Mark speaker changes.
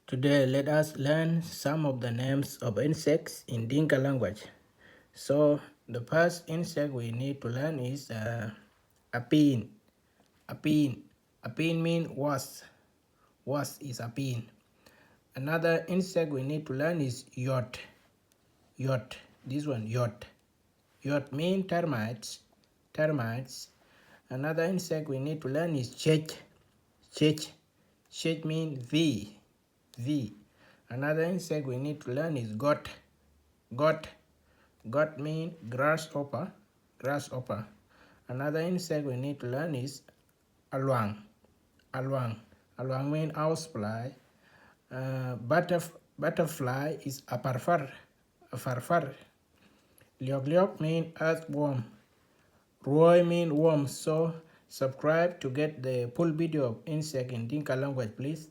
Speaker 1: Today, let us learn some of the names of insects in Dinka language. So, the first insect we need to learn is apin. Apin. Apin means wasp. Wasp is apin. Another insect we need to learn is yot. Yot. This one, yot. Yot means termites. Termites. Another insect we need to learn is chech. Chech. Chech means V. V. Another insect we need to learn is got. Got. Got means grasshopper. Grasshopper. Another insect we need to learn is alwang. Alwang. Alwang means housefly. Butterfly is a farfar. A farfar. Liok liok means earthworm. Roy means worm. So subscribe to get the full video of insect in Dinka language, please.